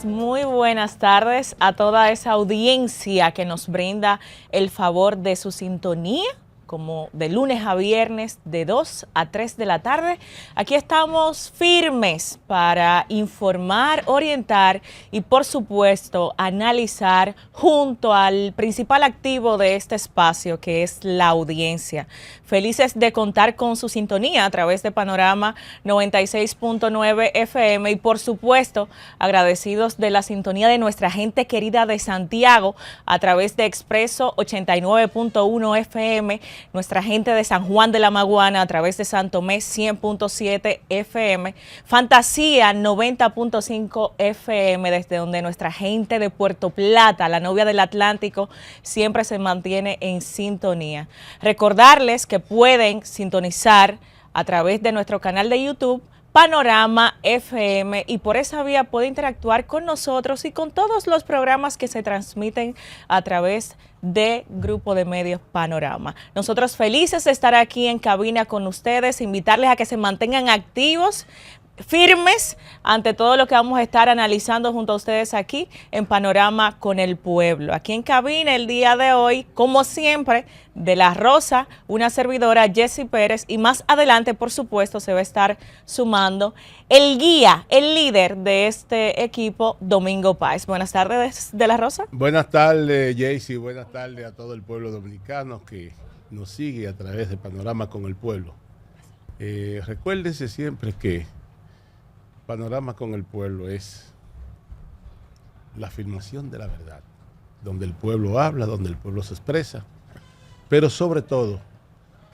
muy buenas tardes a toda esa audiencia que nos brinda el favor de su sintonía, como de lunes a viernes de 2 a 3 de la tarde. Aquí estamos firmes para informar, orientar y por supuesto analizar junto al principal activo de este espacio, que es la audiencia. Felices de contar con su sintonía a través de Panorama 96.9 FM y por supuesto agradecidos de la sintonía de nuestra gente querida de Santiago a través de Expreso 89.1 FM, nuestra gente de San Juan de la Maguana a través de Santo Tomé 100.7 FM, Fantasía 90.5 FM, desde donde nuestra gente de Puerto Plata, la novia del Atlántico, siempre se mantiene en sintonía. Recordarles que pueden sintonizar a través de nuestro canal de YouTube Panorama FM y por esa vía puede interactuar con nosotros y con todos los programas que se transmiten a través de Grupo de Medios Panorama. Nosotros felices de estar aquí en cabina con ustedes, invitarles a que se mantengan activos, firmes ante todo lo que vamos a estar analizando junto a ustedes aquí en Panorama con el Pueblo. Aquí en cabina el día de hoy, como siempre, de La Rosa, una servidora, Jessy Pérez, y más adelante, por supuesto, se va a estar sumando el guía, el líder de este equipo, Domingo Páez. Buenas tardes, de La Rosa. Buenas tardes, Jessy, buenas tardes a todo el pueblo dominicano que nos sigue a través de Panorama con el Pueblo. Recuérdense siempre que Panorama con el Pueblo es la afirmación de la verdad, donde el pueblo habla, donde el pueblo se expresa, pero sobre todo,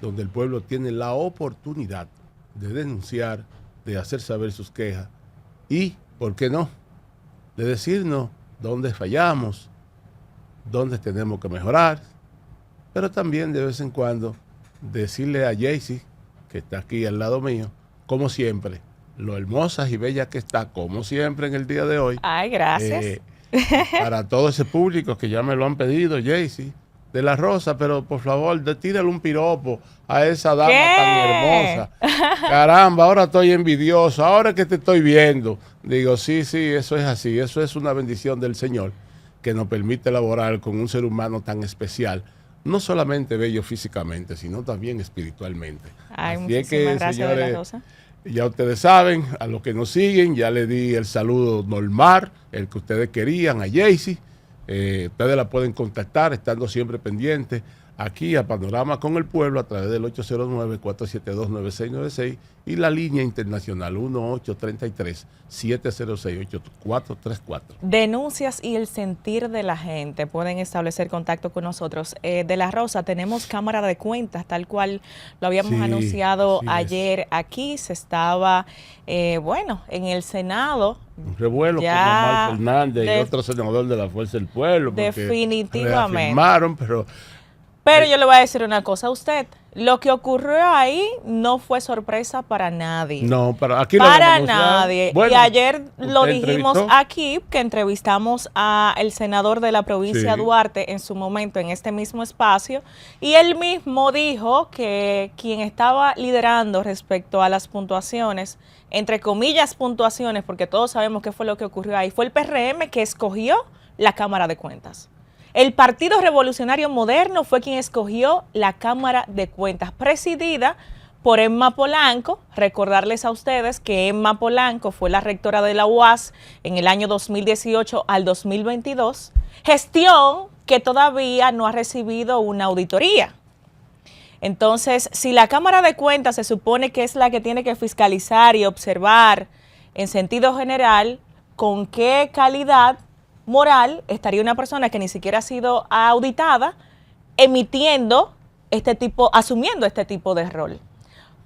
donde el pueblo tiene la oportunidad de denunciar, de hacer saber sus quejas y, ¿por qué no?, de decirnos dónde fallamos, dónde tenemos que mejorar, pero también de vez en cuando decirle a Jessy, que está aquí al lado mío, como siempre, lo hermosas y bellas que está, como siempre en el día de hoy. Ay, gracias. Para todo ese público que ya me lo han pedido, Jessy, de La Rosa, pero por favor, tírale un piropo a esa dama tan hermosa. Caramba, ahora estoy envidioso, ahora que te estoy viendo. Digo, sí, eso es así, eso es una bendición del Señor que nos permite laborar con un ser humano tan especial, no solamente bello físicamente, sino también espiritualmente. Ay, así es que, gracias, señores, de La Rosa. Ya ustedes saben, a los que nos siguen, ya le di el saludo normal, el que ustedes querían, a Jessy. Ustedes la pueden contactar, estando siempre pendientes, aquí a Panorama con el Pueblo, a través del 809-472-9696 y la línea internacional 1833-706-8434. Denuncias y el sentir de la gente pueden establecer contacto con nosotros. De La Rosa, tenemos cámara de cuentas, tal cual lo habíamos anunciado ayer. Aquí se estaba, en el Senado. Un revuelo con Omar Fernández y otro senador de la Fuerza del Pueblo. Definitivamente. Pero yo le voy a decir una cosa a usted. Lo que ocurrió ahí no fue sorpresa para nadie. No, aquí para nadie. Bueno, y ayer lo dijimos entrevistó aquí, que entrevistamos al senador de la provincia Duarte en su momento en este mismo espacio, y él mismo dijo que quien estaba liderando respecto a las puntuaciones, entre comillas puntuaciones, porque todos sabemos qué fue lo que ocurrió ahí, fue el PRM que escogió la Cámara de Cuentas. El Partido Revolucionario Moderno fue quien escogió la Cámara de Cuentas, presidida por Emma Polanco. Recordarles a ustedes que Emma Polanco fue la rectora de la UAS en el año 2018 al 2022, gestión que todavía no ha recibido una auditoría. Entonces, si la Cámara de Cuentas se supone que es la que tiene que fiscalizar y observar en sentido general, ¿con qué calidad moral estaría una persona que ni siquiera ha sido auditada asumiendo este tipo de rol?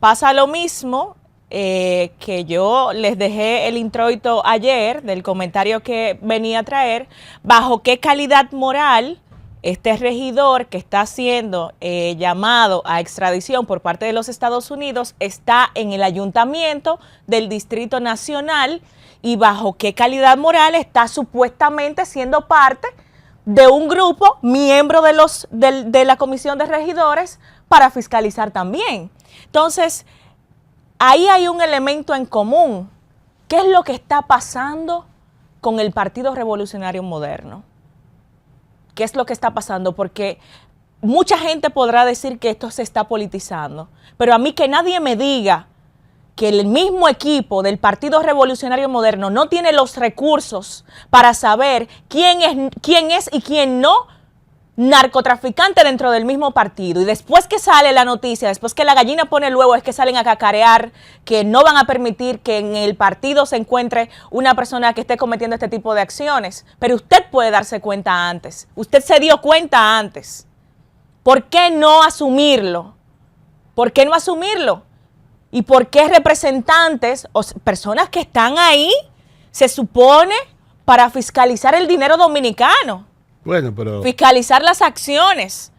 Pasa lo mismo que yo les dejé el introito ayer del comentario que venía a traer, bajo qué calidad moral este regidor que está siendo llamado a extradición por parte de los Estados Unidos está en el ayuntamiento del Distrito Nacional y bajo qué calidad moral está supuestamente siendo parte de un grupo miembro de la Comisión de Regidores para fiscalizar también. Entonces, ahí hay un elemento en común. ¿Qué es lo que está pasando con el Partido Revolucionario Moderno? ¿Qué es lo que está pasando? Porque mucha gente podrá decir que esto se está politizando, pero a mí que nadie me diga que el mismo equipo del Partido Revolucionario Moderno no tiene los recursos para saber quién es y quién no narcotraficante dentro del mismo partido. Y después que sale la noticia, después que la gallina pone el huevo, es que salen a cacarear que no van a permitir que en el partido se encuentre una persona que esté cometiendo este tipo de acciones. Pero usted puede darse cuenta antes. Usted se dio cuenta antes. ¿Por qué no asumirlo? ¿Por qué no asumirlo? ¿Y por qué representantes o personas que están ahí se supone para fiscalizar el dinero dominicano? Bueno, pero... fiscalizar las acciones.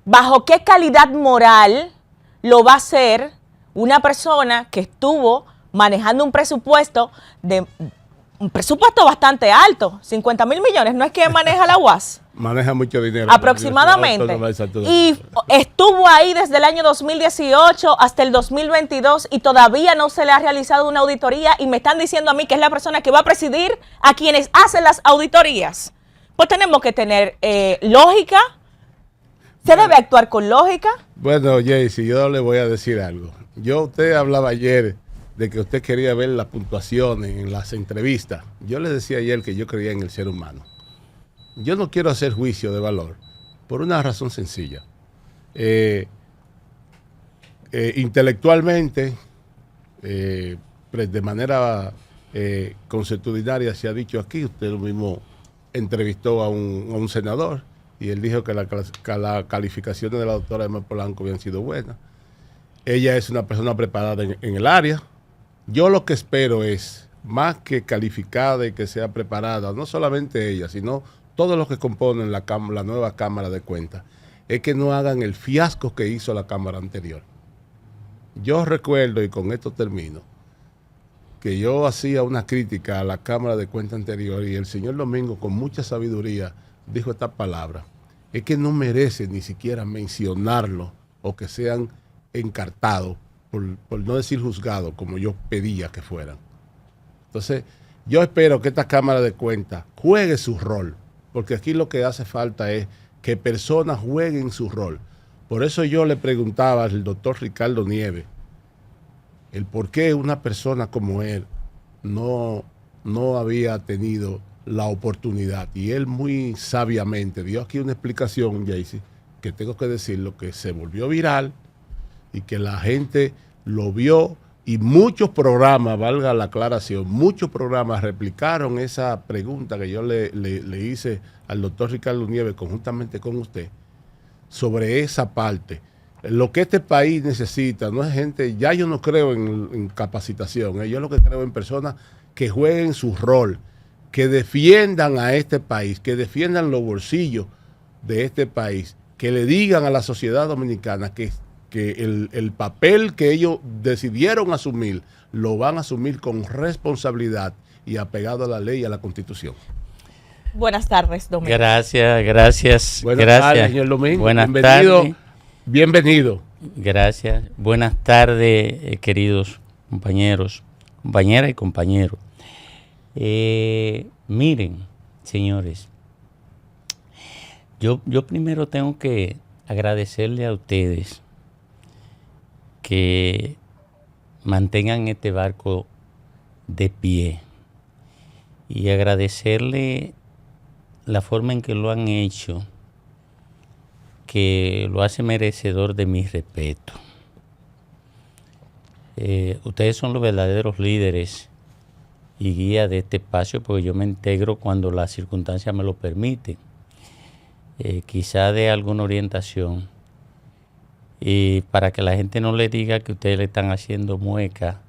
¿Bajo qué calidad moral lo va a hacer una persona que estuvo manejando un presupuesto bastante alto? 50 mil millones, ¿no es que maneja la UAS? Maneja mucho dinero. Aproximadamente. Y estuvo ahí desde el año 2018 hasta el 2022 y todavía no se le ha realizado una auditoría y me están diciendo a mí que es la persona que va a presidir a quienes hacen las auditorías. Pues tenemos que tener lógica. ¿Se debe actuar con lógica? Bueno, Jaycee, yo le voy a decir algo. Usted hablaba ayer de que usted quería ver las puntuaciones en las entrevistas. Yo le decía ayer que yo creía en el ser humano. Yo no quiero hacer juicio de valor por una razón sencilla. Intelectualmente, de manera consuetudinaria se ha dicho aquí, usted lo mismo entrevistó a un senador y él dijo que las calificaciones de la doctora Emma Polanco habían sido buenas. Ella es una persona preparada en el área. Yo lo que espero es, más que calificada y que sea preparada, no solamente ella, sino todos los que componen la nueva Cámara de Cuentas, es que no hagan el fiasco que hizo la Cámara anterior. Yo recuerdo, y con esto termino, que yo hacía una crítica a la Cámara de Cuentas anterior y el señor Domingo, con mucha sabiduría, dijo esta palabra: es que no merece ni siquiera mencionarlo o que sean encartados, por no decir juzgados, como yo pedía que fueran. Entonces, yo espero que esta Cámara de Cuentas juegue su rol, porque aquí lo que hace falta es que personas jueguen su rol. Por eso yo le preguntaba al doctor Ricardo Nieves el por qué una persona como él no había tenido la oportunidad. Y él muy sabiamente dio aquí una explicación, Jaycee, que tengo que decirlo, que se volvió viral y que la gente lo vio. Y muchos programas, valga la aclaración, muchos programas replicaron esa pregunta que yo le hice al doctor Ricardo Nieves conjuntamente con usted sobre esa parte. Lo que este país necesita no es gente, ya yo no creo en capacitación, yo lo que creo en personas que jueguen su rol, que defiendan a este país, que defiendan los bolsillos de este país, que le digan a la sociedad dominicana que el papel que ellos decidieron asumir, lo van a asumir con responsabilidad y apegado a la ley y a la Constitución. Buenas tardes, Domingo. Gracias. Buenas tardes, señor Domingo. Buenas tardes. Bienvenido. Gracias. Buenas tardes, queridos compañeros, compañeras y compañeros. Miren, señores, yo primero tengo que agradecerle a ustedes que mantengan este barco de pie y agradecerle la forma en que lo han hecho, que lo hace merecedor de mi respeto. Ustedes son los verdaderos líderes y guías de este espacio, porque yo me integro cuando las circunstancias me lo permiten. Quizá de alguna orientación, y para que la gente no le diga que ustedes le están haciendo mueca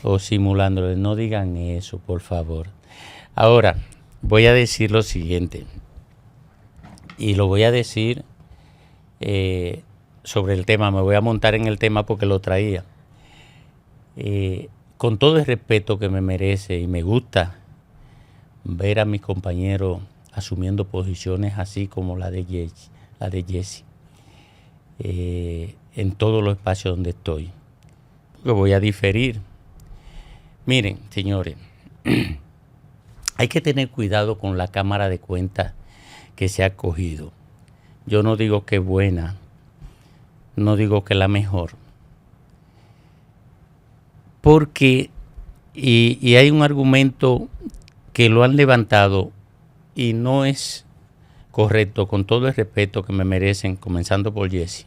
o simulándole, no digan eso, por favor. Ahora, voy a decir lo siguiente, y lo voy a decir sobre el tema, me voy a montar en el tema porque lo traía. Con todo el respeto que me merece, y me gusta ver a mis compañeros asumiendo posiciones así como la de Jesse, en todos los espacios donde estoy, porque voy a diferir. Miren, señores, hay que tener cuidado con la Cámara de Cuentas que se ha escogido. Yo no digo que es buena, no digo que es la mejor, porque, y hay un argumento que lo han levantado y no es correcto, con todo el respeto que me merecen, comenzando por Jesse,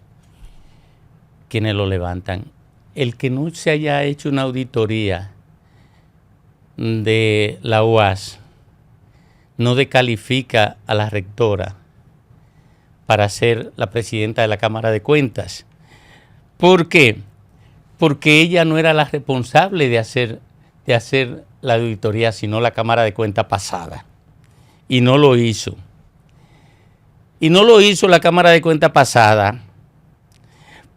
quienes lo levantan. El que no se haya hecho una auditoría de la UAS no descalifica a la rectora para ser la presidenta de la Cámara de Cuentas. ¿Por qué? Porque ella no era la responsable de hacer la auditoría, sino la Cámara de Cuentas pasada. Y no lo hizo. Y no lo hizo la Cámara de Cuentas pasada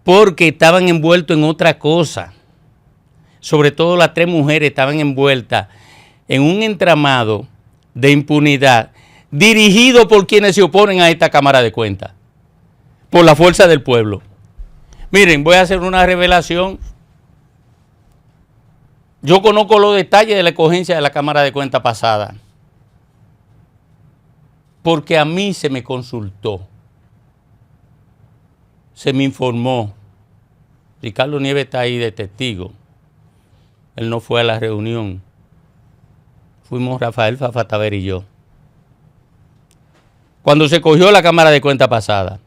porque estaban envueltos en otra cosa. Sobre todo las 3 mujeres estaban envueltas en un entramado de impunidad dirigido por quienes se oponen a esta Cámara de Cuentas, por la fuerza del pueblo. Miren, voy a hacer una revelación. Yo conozco los detalles de la escogencia de la Cámara de Cuentas pasada, porque a mí se me consultó, se me informó. Ricardo Nieves está ahí de testigo. Él no fue a la reunión. Fuimos Rafael Fafataver y yo. Cuando se cogió la Cámara de Cuentas pasada.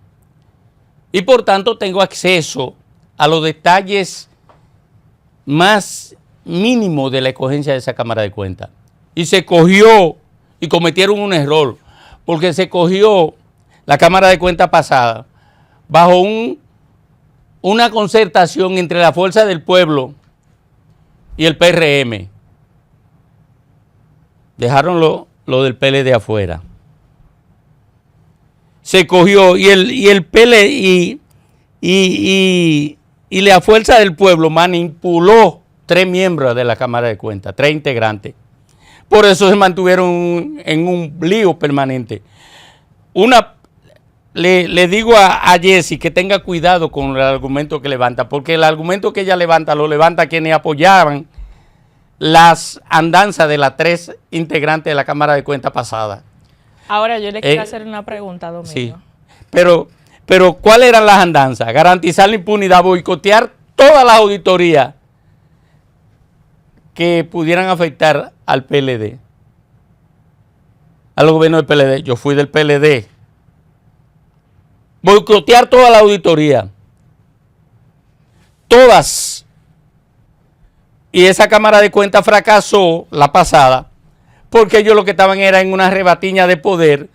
Y por tanto tengo acceso a los detalles más mínimos de la escogencia de esa Cámara de Cuentas. Y se cogió, y cometieron un error, porque se cogió la Cámara de Cuentas pasada bajo una concertación entre la Fuerza del Pueblo y el PRM. Dejaron lo del PLD afuera. Se cogió y el PLD y la Fuerza del Pueblo manipuló 3 miembros de la Cámara de Cuentas, 3 integrantes. Por eso se mantuvieron en un lío permanente. Le digo a Jesse que tenga cuidado con el argumento que levanta, porque el argumento que ella levanta lo levanta quienes apoyaban las andanzas de las 3 integrantes de la Cámara de Cuentas pasada. Ahora yo le quiero hacer una pregunta, Domingo. Sí, pero ¿cuáles eran las andanzas? Garantizar la impunidad, boicotear todas las auditorías que pudieran afectar al PLD, al gobierno del PLD. Yo fui del PLD. Boicotear toda la auditoría. Todas. Y esa Cámara de Cuentas fracasó la pasada porque ellos lo que estaban era en una rebatiña de poder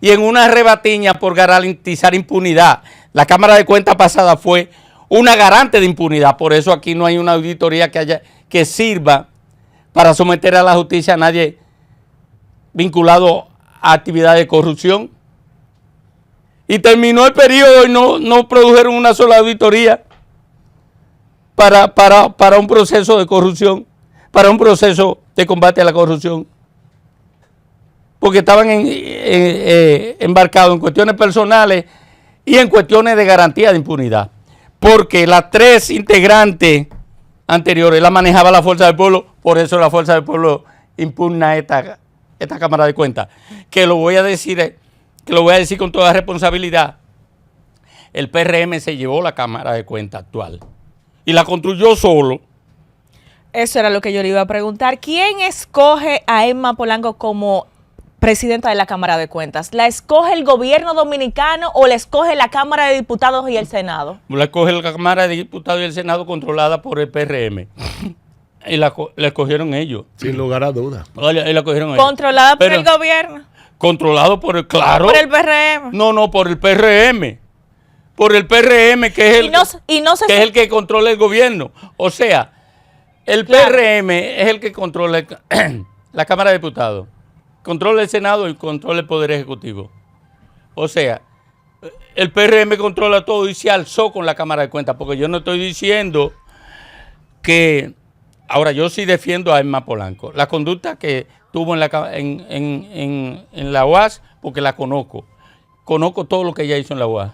y en una rebatiña por garantizar impunidad. La Cámara de Cuentas pasada fue una garante de impunidad. Por eso aquí no hay una auditoría que sirva para someter a la justicia a nadie vinculado a actividades de corrupción. Y terminó el periodo y no produjeron una sola auditoría para un proceso de corrupción, para un proceso de combate a la corrupción. Porque estaban embarcados en cuestiones personales y en cuestiones de garantía de impunidad. Porque las 3 integrantes anteriores la manejaba la Fuerza del Pueblo, por eso la Fuerza del Pueblo impugna esta Cámara de Cuentas. Que lo voy a decir con toda responsabilidad. El PRM se llevó la Cámara de Cuentas actual y la construyó solo. Eso era lo que yo le iba a preguntar. ¿Quién escoge a Emma Polanco como presidenta de la Cámara de Cuentas? ¿La escoge el gobierno dominicano o la escoge la Cámara de Diputados y el Senado? La escoge la Cámara de Diputados y el Senado controlada por el PRM. Y la escogieron ellos. Sin lugar a dudas. Y la cogieron ellos. ¿Controlada por el gobierno? Controlado por el, claro. ¿Por el PRM? No, por el PRM. Por el PRM, que es el que controla el gobierno. O sea, el PRM es el que controla la Cámara de Diputados, controla el Senado y controla el Poder Ejecutivo. O sea, el PRM controla todo y se alzó con la Cámara de Cuentas, porque yo no estoy diciendo que... Ahora, yo sí defiendo a Emma Polanco. La conducta que tuvo en la UAS, porque la conozco. Conozco todo lo que ella hizo en la UAS.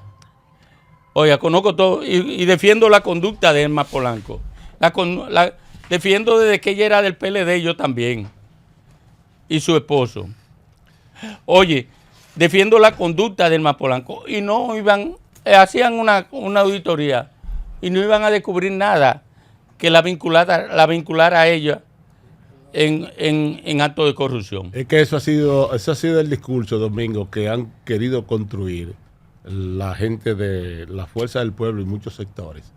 Oiga, conozco todo y defiendo la conducta de Emma Polanco. La defiendo desde que ella era del PLD, yo también. y su esposo. Oye, defiendo la conducta del Elma Polanco y no iban, hacían una auditoría y no iban a descubrir nada que la vinculara a ella en actos de corrupción. Es que eso ha sido el discurso, Domingo, que han querido construir la gente de la Fuerza del Pueblo y muchos sectores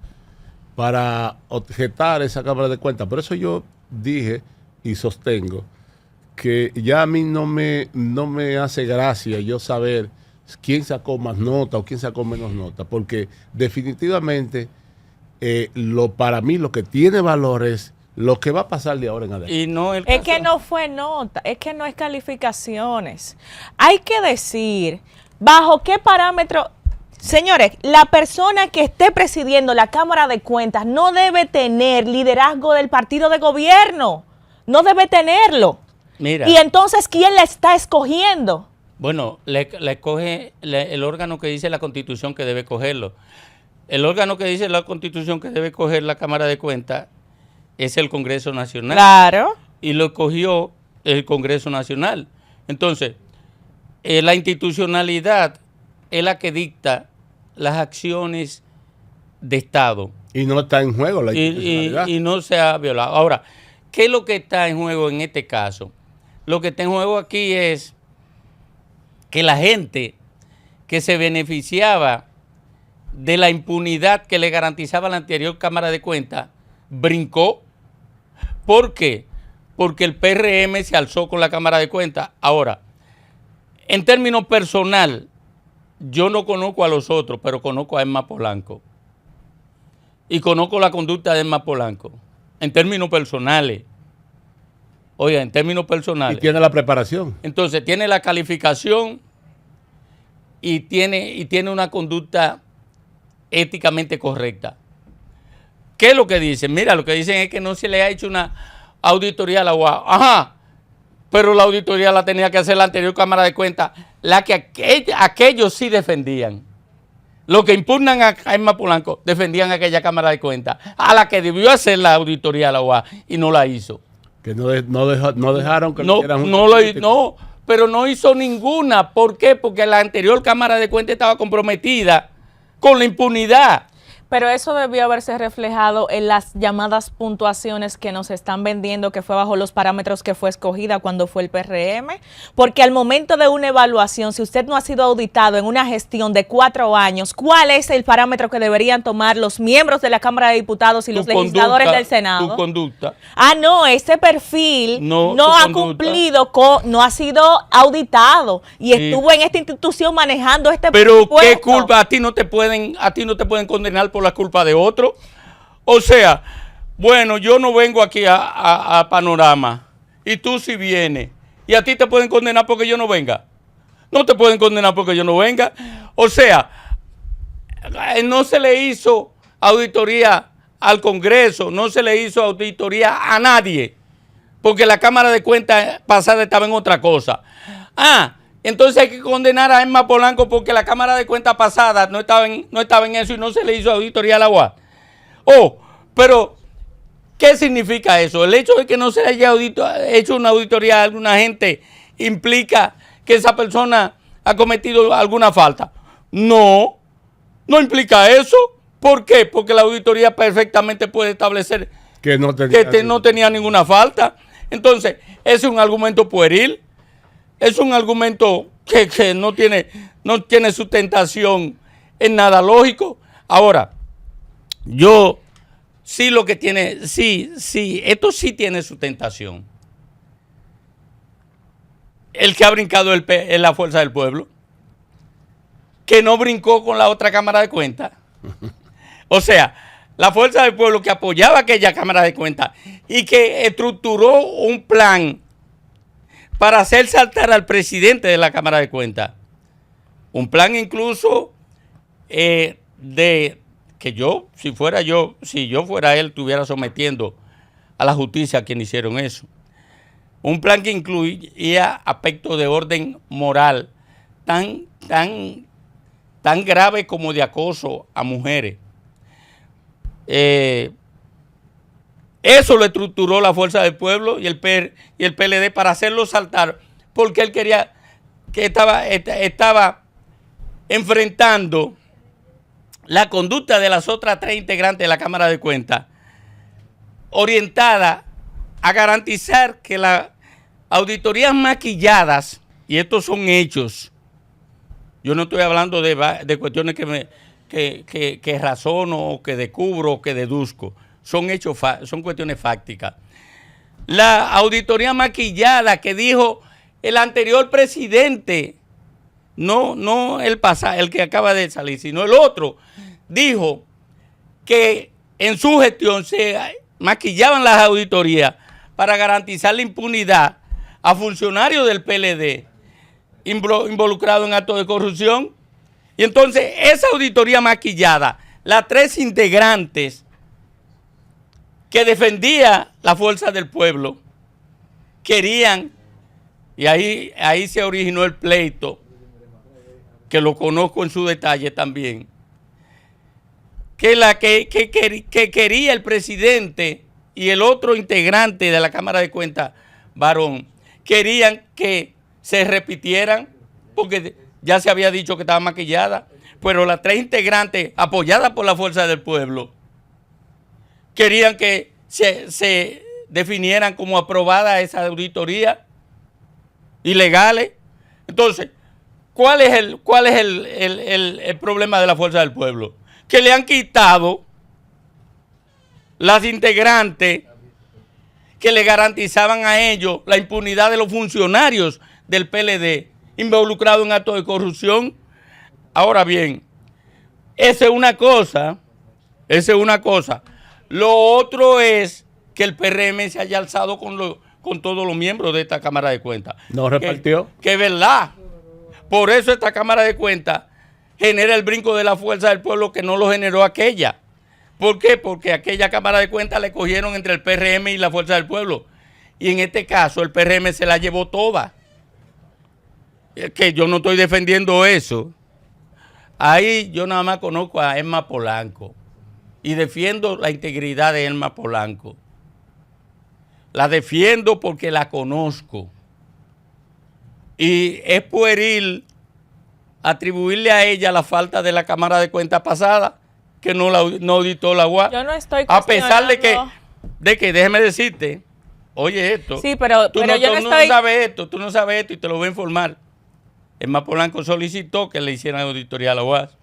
para objetar esa Cámara de Cuentas. Por eso yo dije y sostengo que ya a mí no me hace gracia yo saber quién sacó más nota o quién sacó menos nota, porque definitivamente para mí lo que tiene valor es lo que va a pasar de ahora en adelante. Y no es que no fue nota, es que no es calificaciones. Hay que decir bajo qué parámetro. Señores, la persona que esté presidiendo la Cámara de Cuentas no debe tener liderazgo del partido de gobierno. No debe tenerlo. Mira. Y entonces, ¿quién la está escogiendo? Bueno, la escoge el órgano que dice la Constitución que debe cogerlo. El órgano que dice la Constitución que debe coger la Cámara de Cuentas es el Congreso Nacional. Claro. Y lo escogió el Congreso Nacional. Entonces, la institucionalidad es la que dicta las acciones de Estado. Y no está en juego la institucionalidad. Y no se ha violado. Ahora, ¿qué es lo que está en juego en este caso? Lo que está en juego aquí es que la gente que se beneficiaba de la impunidad que le garantizaba la anterior Cámara de Cuentas brincó. ¿Por qué? Porque el PRM se alzó con la Cámara de Cuentas. Ahora, en términos personal, yo no conozco a los otros, pero conozco a Elma Polanco. Y conozco la conducta de Elma Polanco. En términos personales. Oiga, en términos personales. Y tiene la preparación. Entonces, tiene la calificación y tiene una conducta éticamente correcta. ¿Qué es lo que dicen? Mira, lo que dicen es que no se le ha hecho una auditoría a la UAS. Ajá, pero la auditoría la tenía que hacer la anterior Cámara de Cuentas, la que aquellos sí defendían. Los que impugnan a Elma Polanco defendían aquella Cámara de Cuentas, a la que debió hacer la auditoría a la UAS y no la hizo. Que no dejaron que no, pero no hizo ninguna. ¿Por qué? Porque la anterior Cámara de Cuentas estaba comprometida con la impunidad. Pero eso debió haberse reflejado en las llamadas puntuaciones que nos están vendiendo, que fue bajo los parámetros que fue escogida cuando fue el PRM. Porque al momento de una evaluación, si usted no ha sido auditado en una gestión de 4 años, ¿cuál es el parámetro que deberían tomar los miembros de la Cámara de Diputados y los legisladores del Senado? Tu conducta. Ah, no, ese perfil no ha cumplido no ha sido auditado y estuvo en esta institución manejando este presupuesto. Pero ¿qué culpa? A ti no te pueden condenar por la culpa de otro. O sea, bueno, yo no vengo aquí a Panorama y tú sí vienes y a ti te pueden condenar porque yo no venga. No te pueden condenar porque yo no venga. O sea, no se le hizo auditoría al Congreso, no se le hizo auditoría a nadie, porque la Cámara de Cuentas pasada estaba en otra cosa. Entonces hay que condenar a Elma Polanco porque la Cámara de Cuentas pasada no estaba en eso y no se le hizo auditoría a la UAS. Pero ¿qué significa eso? El hecho de que no se le haya hecho una auditoría a alguna gente implica que esa persona ha cometido alguna falta. No implica eso. ¿Por qué? Porque la auditoría perfectamente puede establecer que no tenía ninguna falta. Entonces, ese es un argumento pueril. Es un argumento que no tiene sustentación en nada lógico. Ahora, yo sí lo que tiene, esto sí tiene sustentación. El que ha brincado es la Fuerza del Pueblo, que no brincó con la otra Cámara de Cuentas. O sea, la Fuerza del Pueblo que apoyaba aquella Cámara de Cuentas y que estructuró un plan para hacer saltar al presidente de la Cámara de Cuentas. Un plan incluso de que si yo fuera él, estuviera sometiendo a la justicia a quienes hicieron eso. Un plan que incluía aspectos de orden moral tan grave como de acoso a mujeres. Eso lo estructuró la Fuerza del Pueblo y el PLD para hacerlo saltar, porque él quería que estaba enfrentando la conducta de las otras 3 integrantes de la Cámara de Cuentas, orientada a garantizar que las auditorías maquilladas, y estos son hechos, yo no estoy hablando de cuestiones que razono, o que descubro, o que deduzco, son hechos, son cuestiones fácticas. La auditoría maquillada que dijo el anterior presidente, no el que acaba de salir, sino el otro, dijo que en su gestión se maquillaban las auditorías para garantizar la impunidad a funcionarios del PLD involucrados en actos de corrupción. Y entonces esa auditoría maquillada, las 3 integrantes que defendía la Fuerza del Pueblo, querían, y ahí se originó el pleito, que lo conozco en su detalle también, que quería el presidente y el otro integrante de la Cámara de Cuentas, varón, querían que se repitieran, porque ya se había dicho que estaba maquillada, pero las 3 integrantes apoyadas por la Fuerza del Pueblo querían que se definieran como aprobada esa auditoría ilegales. Entonces, ¿cuál es el problema de la Fuerza del Pueblo? Que le han quitado las integrantes que le garantizaban a ellos la impunidad de los funcionarios del PLD involucrados en actos de corrupción. Ahora bien, esa es una cosa. Lo otro es que el PRM se haya alzado con todos los miembros de esta Cámara de Cuentas. ¿No repartió? Que es verdad. Por eso esta Cámara de Cuentas genera el brinco de la Fuerza del Pueblo que no lo generó aquella. ¿Por qué? Porque aquella Cámara de Cuentas le cogieron entre el PRM y la Fuerza del Pueblo. Y en este caso el PRM se la llevó toda. Es que yo no estoy defendiendo eso. Ahí yo nada más conozco a Emma Polanco y defiendo la integridad de Emma Polanco. La defiendo porque la conozco. Y es pueril atribuirle a ella la falta de la Cámara de Cuentas pasada, que no auditó la UAS. Yo no estoy a pesar de que, déjeme decirte, oye esto. Sí, pero tú yo no tú estoy... tú no sabes esto y te lo voy a informar. Emma Polanco solicitó que le hicieran auditoría a la UAS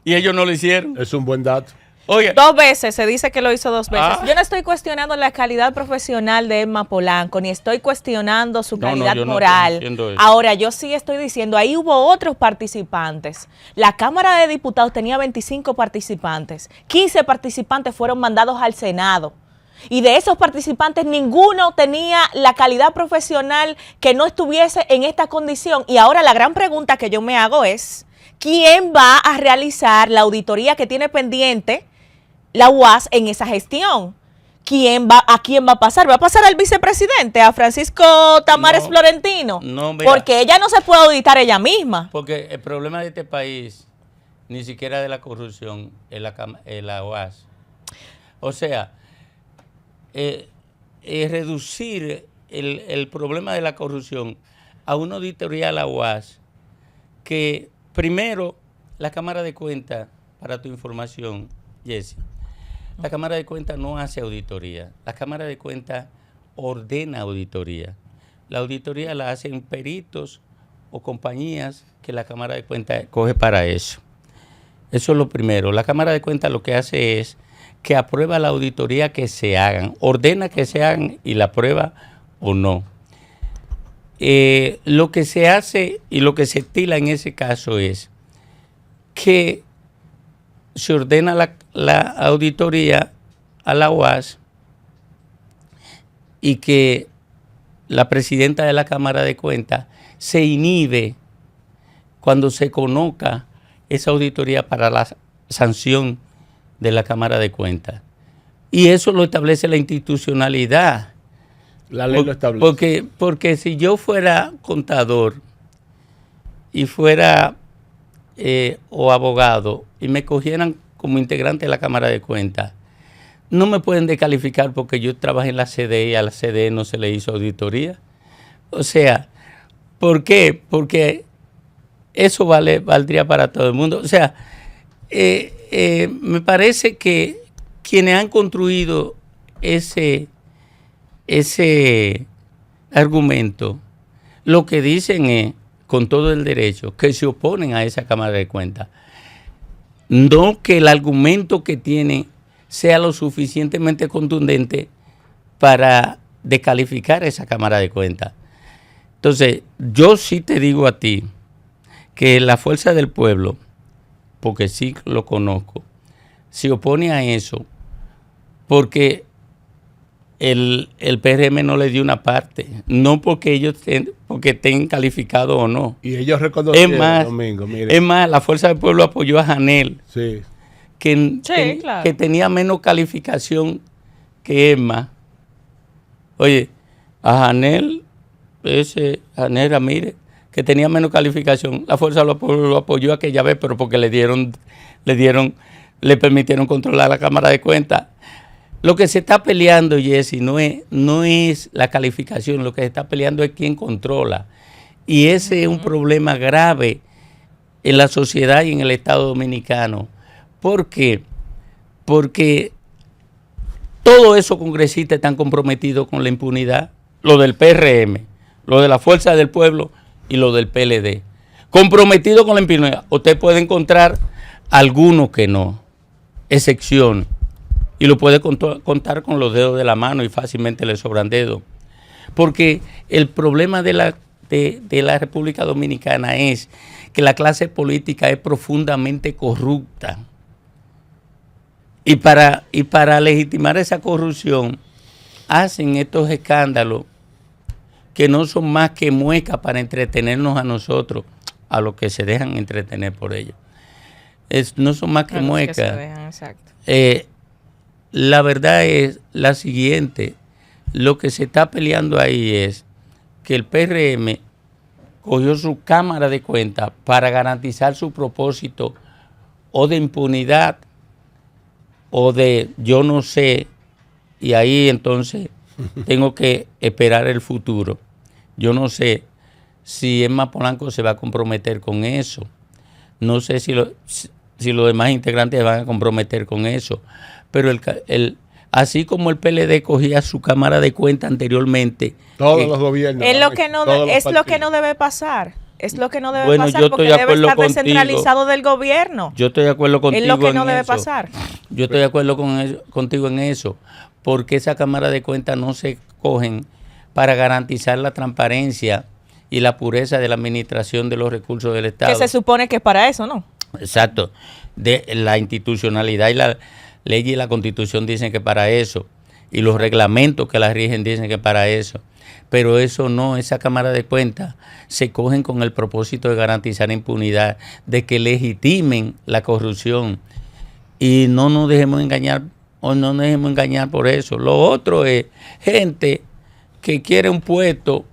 y ellos no lo hicieron. Es un buen dato. Oye, 2 veces, se dice que lo hizo 2 veces. Ah. Yo no estoy cuestionando la calidad profesional de Emma Polanco, ni estoy cuestionando su calidad yo no moral. estoy diciendo eso. Ahora, yo sí estoy diciendo, ahí hubo otros participantes. La Cámara de Diputados tenía 25 participantes. 15 participantes fueron mandados al Senado. Y de esos participantes, ninguno tenía la calidad profesional que no estuviese en esta condición. Y ahora la gran pregunta que yo me hago es, ¿quién va a realizar la auditoría que tiene pendiente la UAS en esa gestión? ¿A quién va a pasar? ¿Va a pasar al vicepresidente, a Francisco Tamares Florentino? No, mira, porque ella no se puede auditar ella misma. porque el problema de este país ni siquiera de la corrupción es la UAS. O sea, reducir el problema de la corrupción a una auditoría a la UAS, que primero la Cámara de Cuentas, para tu información, Jessy, la Cámara de Cuentas no hace auditoría. La Cámara de Cuentas ordena auditoría. La auditoría la hacen peritos o compañías que la Cámara de Cuentas coge para eso. Eso es lo primero. La Cámara de Cuentas lo que hace es que aprueba la auditoría que se hagan, ordena que se hagan y la aprueba o no. Lo que se hace y lo que se estila en ese caso es que se ordena la auditoría a la UAS y que la presidenta de la Cámara de Cuentas se inhibe cuando se conozca esa auditoría para la sanción de la Cámara de Cuentas. Y eso lo establece la institucionalidad. La ley lo establece. Porque si yo fuera contador y fuera o abogado y me cogieran como integrante de la Cámara de Cuentas, no me pueden descalificar porque yo trabajé en la CDE y a la CDE no se le hizo auditoría. O sea, ¿por qué? Porque eso valdría para todo el mundo. O sea, me parece que quienes han construido ese argumento, lo que dicen es, con todo el derecho, que se oponen a esa Cámara de Cuentas. No que el argumento que tienen sea lo suficientemente contundente para descalificar esa Cámara de Cuentas. Entonces, yo sí te digo a ti que la Fuerza del Pueblo, porque sí lo conozco, se opone a eso porque el PRM no le dio una parte, no porque ellos estén calificados o no. Y ellos reconocieron, Domingo, mire. Es más, la Fuerza del Pueblo apoyó a Janel, sí. que tenía menos calificación que Emma. Oye, a Janel Ramírez, que tenía menos calificación, la Fuerza lo apoyó aquella vez, pero porque le permitieron controlar la Cámara de Cuentas. Lo que se está peleando, Jesse, no es la calificación, lo que se está peleando es quién controla. Y ese es un problema grave en la sociedad y en el Estado Dominicano. ¿Por qué? Porque todos esos congresistas están comprometidos con la impunidad, lo del PRM, lo de la Fuerza del Pueblo y lo del PLD. Comprometidos con la impunidad. Usted puede encontrar algunos que no, excepciones. Y lo puede contar con los dedos de la mano y fácilmente le sobran dedos. Porque el problema de la República Dominicana es que la clase política es profundamente corrupta. Y para legitimar esa corrupción, hacen estos escándalos que no son más que muecas para entretenernos a nosotros, a los que se dejan entretener por ellos. No son más que muecas. Que se dejan, exacto. La verdad es la siguiente, lo que se está peleando ahí es que el PRM cogió su Cámara de Cuentas para garantizar su propósito o de impunidad o de yo no sé, y ahí entonces tengo que esperar el futuro. Yo no sé si Emma Polanco se va a comprometer con eso, no sé si los demás integrantes se van a comprometer con eso. Pero así como el PLD cogía su Cámara de Cuentas anteriormente. Todos los gobiernos. Es lo que no debe pasar. Es lo que no debe pasar porque debe estar descentralizado del gobierno. Yo estoy de acuerdo contigo. Es lo que no debe pasar. Yo estoy de acuerdo contigo en eso. Porque esa Cámara de Cuentas no se cogen para garantizar la transparencia y la pureza de la administración de los recursos del Estado. Que se supone que es para eso, ¿no? Exacto. De la institucionalidad y la ley y la Constitución dicen que para eso, y los reglamentos que la rigen dicen que para eso, pero eso no, esa Cámara de Cuentas se cogen con el propósito de garantizar impunidad, de que legitimen la corrupción, y no nos dejemos engañar, o no nos dejemos engañar por eso. Lo otro es gente que quiere un puesto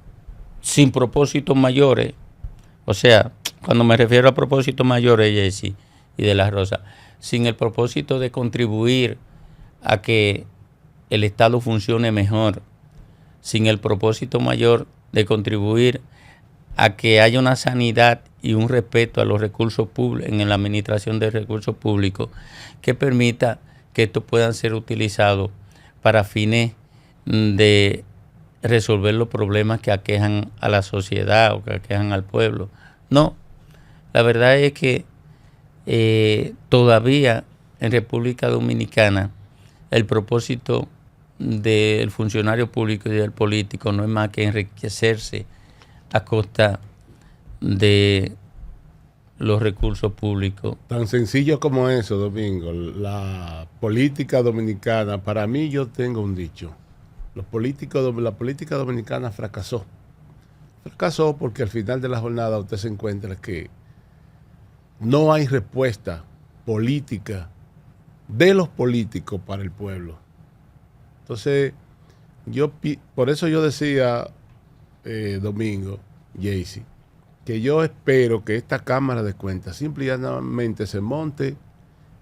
sin propósitos mayores, o sea, cuando me refiero a propósitos mayores, Jesse y de la Rosa, sin el propósito de contribuir a que el Estado funcione mejor, sin el propósito mayor de contribuir a que haya una sanidad y un respeto a los recursos públicos, en la administración de recursos públicos, que permita que estos puedan ser utilizados para fines de resolver los problemas que aquejan a la sociedad o que aquejan al pueblo. No, la verdad es que todavía en República Dominicana el propósito del funcionario público y del político no es más que enriquecerse a costa de los recursos públicos. Tan sencillo como eso, Domingo. La política dominicana, para mí yo tengo un dicho, la política dominicana fracasó. Fracasó porque al final de la jornada usted se encuentra que no hay respuesta política de los políticos para el pueblo. Entonces, por eso yo decía, Domingo, Jaycee, que yo espero que esta Cámara de Cuentas simplemente se monte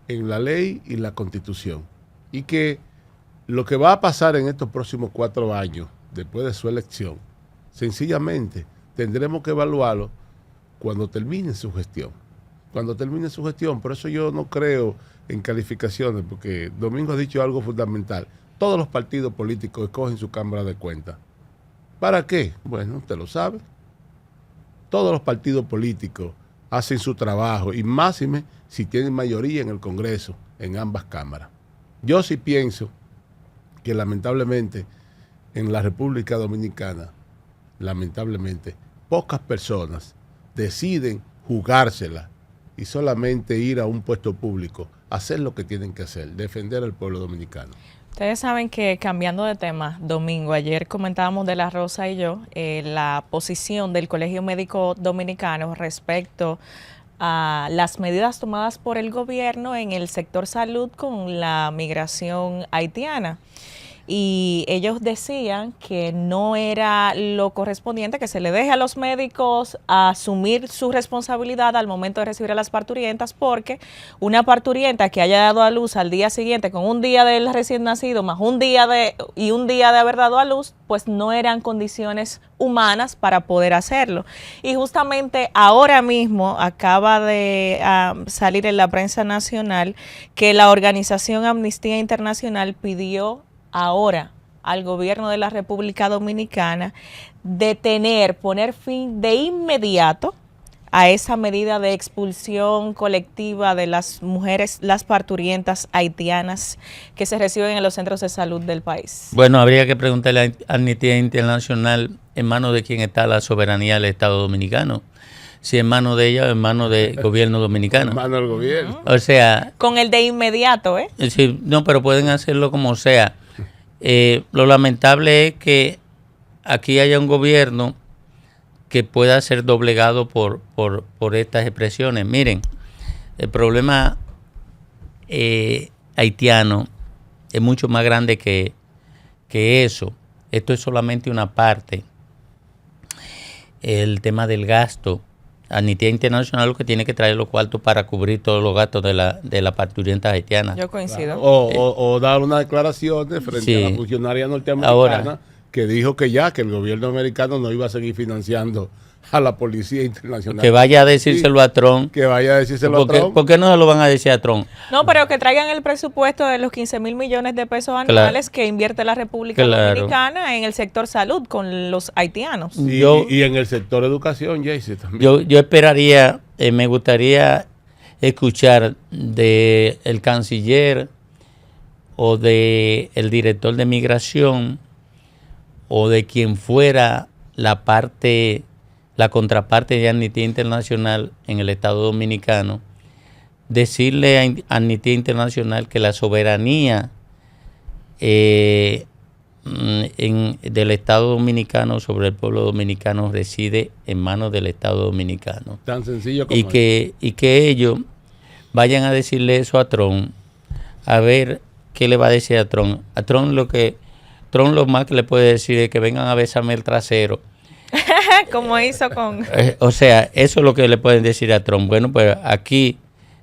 en la ley y la Constitución y que lo que va a pasar en estos próximos 4 años, después de su elección, sencillamente tendremos que evaluarlo cuando termine su gestión. Cuando termine su gestión. Por eso yo no creo en calificaciones, porque Domingo ha dicho algo fundamental. Todos los partidos políticos escogen su Cámara de Cuentas. ¿Para qué? Bueno, usted lo sabe. Todos los partidos políticos hacen su trabajo, y máxime si tienen mayoría en el Congreso, en ambas cámaras. Yo sí pienso que lamentablemente en la República Dominicana, lamentablemente, pocas personas deciden jugársela y solamente ir a un puesto público, hacer lo que tienen que hacer, defender al pueblo dominicano. Ustedes saben que, cambiando de tema, Domingo, ayer comentábamos de la Rosa y yo la posición del Colegio Médico Dominicano respecto a las medidas tomadas por el gobierno en el sector salud con la migración haitiana. Y ellos decían que no era lo correspondiente, que se le deje a los médicos asumir su responsabilidad al momento de recibir a las parturientas, porque una parturienta que haya dado a luz al día siguiente, con un día del recién nacido más un día de haber dado a luz, pues no eran condiciones humanas para poder hacerlo. Y justamente ahora mismo acaba de salir en la prensa nacional que la organización Amnistía Internacional pidió ahora al gobierno de la República Dominicana poner fin de inmediato a esa medida de expulsión colectiva de las mujeres, las parturientas haitianas que se reciben en los centros de salud del país. Bueno, habría que preguntarle a Amnistía Internacional en manos de quién está la soberanía del Estado Dominicano. Si en manos de ella o en manos del gobierno dominicano. En manos del gobierno. O sea... Con el de inmediato, ¿eh? Sí, no, pero pueden hacerlo como sea. Lo lamentable es que aquí haya un gobierno que pueda ser doblegado por estas expresiones. Miren, el problema haitiano es mucho más grande que eso. Esto es solamente una parte. El tema del gasto. Amnistía Internacional lo que tiene que traer los cuartos para cubrir todos los gastos de la parturienta haitiana. Yo coincido. O dar una declaración frente a la funcionaria norteamericana. Ahora, que dijo que el gobierno americano no iba a seguir financiando a la Policía Internacional. Que vaya a decírselo a Trump. Que vaya a decírselo a Trump. ¿Por qué no se lo van a decir a Trump? No, pero que traigan el presupuesto de los 15,000 millones de pesos anuales que invierte la República Dominicana en el sector salud con los haitianos. Y en el sector educación, Jaycee, también. Yo esperaría, me gustaría escuchar de el canciller o de el director de migración o de quien fuera la contraparte de Amnistía Internacional en el Estado Dominicano, decirle a Amnistía Internacional que la soberanía del Estado Dominicano sobre el pueblo dominicano reside en manos del Estado Dominicano. Tan sencillo como y que ellos vayan a decirle eso a Trump, a ver qué le va a decir a Trump. A Trump lo más que le puede decir es que vengan a besarme el trasero. Como hizo con... O sea, eso es lo que le pueden decir a Trump. Bueno, pues aquí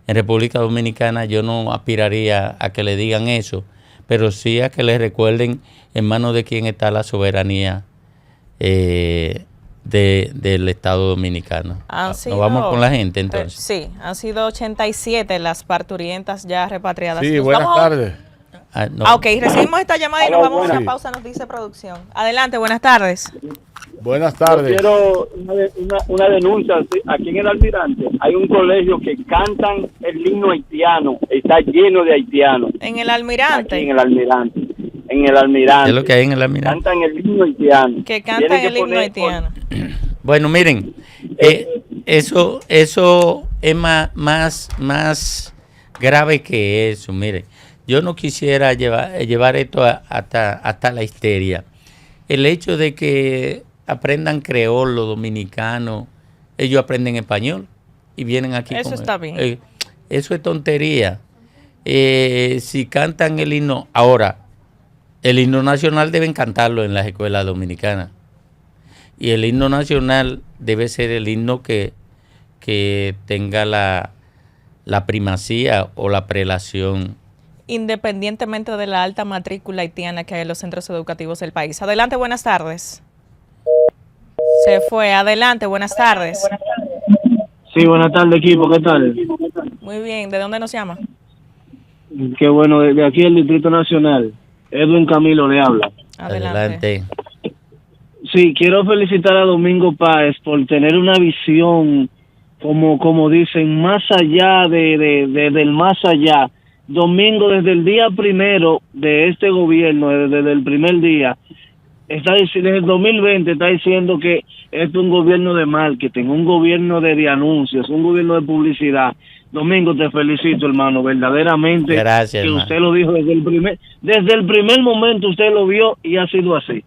en República Dominicana yo no aspiraría a que le digan eso, pero sí a que le recuerden en manos de quién está la soberanía del Estado Dominicano. ¿Nos vamos con la gente entonces? Sí, han sido 87 las parturientas ya repatriadas. Sí, buenas tardes. Ok, recibimos esta llamada y nos vamos a una pausa, nos dice producción. Adelante, buenas tardes. Buenas tardes. Yo quiero una denuncia. Aquí en el Almirante hay un colegio que cantan el himno haitiano. Está lleno de haitianos. ¿En el Almirante? Aquí en el Almirante. En el Almirante. ¿Qué es lo que hay en el Almirante? Cantan el himno haitiano. Que cantan el himno haitiano. Bueno, miren, eso es más grave que eso. Miren, yo no quisiera llevar esto hasta la histeria. El hecho de que aprendan creolo, dominicano, ellos aprenden español y vienen aquí. Eso está bien. Eso es tontería. Si cantan el himno, ahora, el himno nacional deben cantarlo en las escuelas dominicanas. Y el himno nacional debe ser el himno que tenga la primacía o la prelación independientemente de la alta matrícula haitiana que hay en los centros educativos del país. Adelante, buenas tardes. Se fue. Adelante, buenas tardes. Sí, buenas tardes, equipo. ¿Qué tal? Muy bien. ¿De dónde nos llama? Qué bueno, desde aquí el Distrito Nacional. Edwin Camilo le habla. Adelante. Sí, quiero felicitar a Domingo Páez por tener una visión, como dicen, más allá del más allá. Domingo, desde el día primero de este gobierno, desde el primer día, desde el 2020 está diciendo que esto es un gobierno de marketing, un gobierno de anuncios, un gobierno de publicidad. Domingo, te felicito, hermano, verdaderamente. Gracias, que hermano. usted lo dijo desde el primer momento, usted lo vio y ha sido así.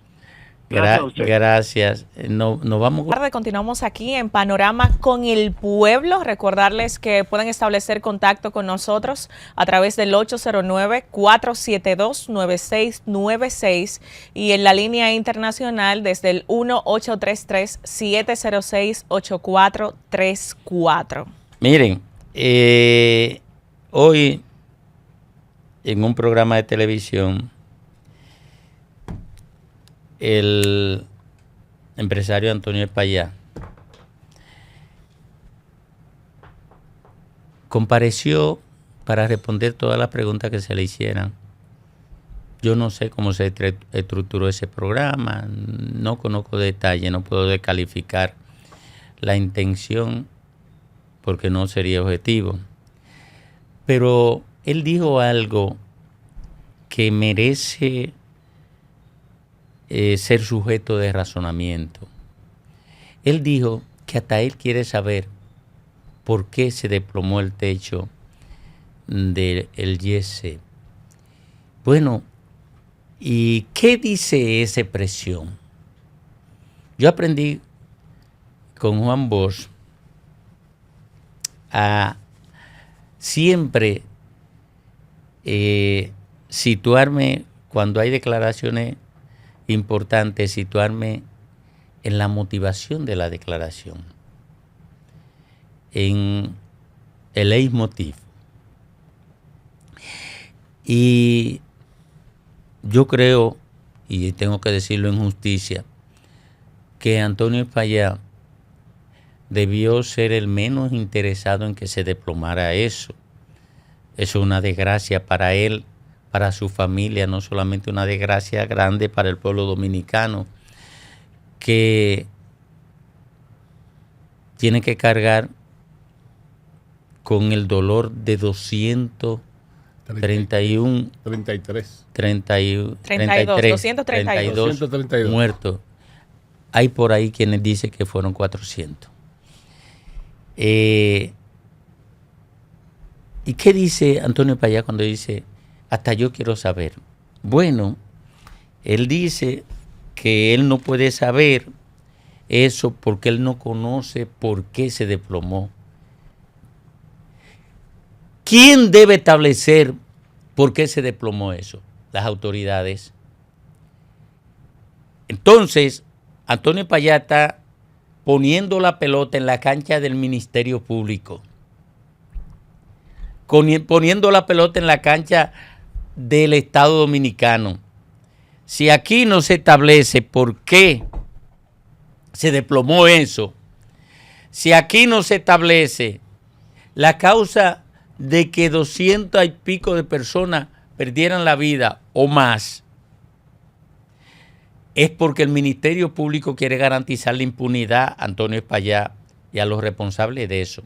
Gracias a usted. Gracias. No vamos. Buenas tardes, continuamos aquí en Panorama con el Pueblo. Recordarles que pueden establecer contacto con nosotros a través del 809-472-9696 y en la línea internacional desde el 1-833-706-8434. Miren, hoy en un programa de televisión, el empresario Antonio Espaillá compareció para responder todas las preguntas que se le hicieran. Yo no sé cómo se estructuró ese programa, no conozco detalles, no puedo descalificar la intención porque no sería objetivo. Pero él dijo algo que merece ser sujeto de razonamiento. Él dijo que hasta él quiere saber por qué se desplomó el techo del YC. Bueno, ¿y qué dice esa expresión? Yo aprendí con Juan Bosch a siempre situarme cuando hay declaraciones importante, situarme en la motivación de la declaración, en el leitmotiv. Y yo creo, y tengo que decirlo en justicia, que Antonio Espaillá debió ser el menos interesado en que se desplomara eso. Eso es una desgracia para él, para su familia, no solamente una desgracia grande para el pueblo dominicano, que tiene que cargar con el dolor de 232 muertos. Hay por ahí quienes dicen que fueron 400. ¿Y qué dice Antonio Espaillá cuando dice, hasta yo quiero saber? Bueno, él dice que él no puede saber eso porque él no conoce por qué se desplomó. ¿Quién debe establecer por qué se desplomó eso? Las autoridades. Entonces, Antonio Espaillá está poniendo la pelota en la cancha del Ministerio Público, poniendo la pelota en la cancha del Estado Dominicano. Si aquí no se establece por qué se desplomó eso, si aquí no se establece la causa de que 200 y pico de personas perdieran la vida o más, es porque el Ministerio Público quiere garantizar la impunidad a Antonio Espaillá y a los responsables de eso.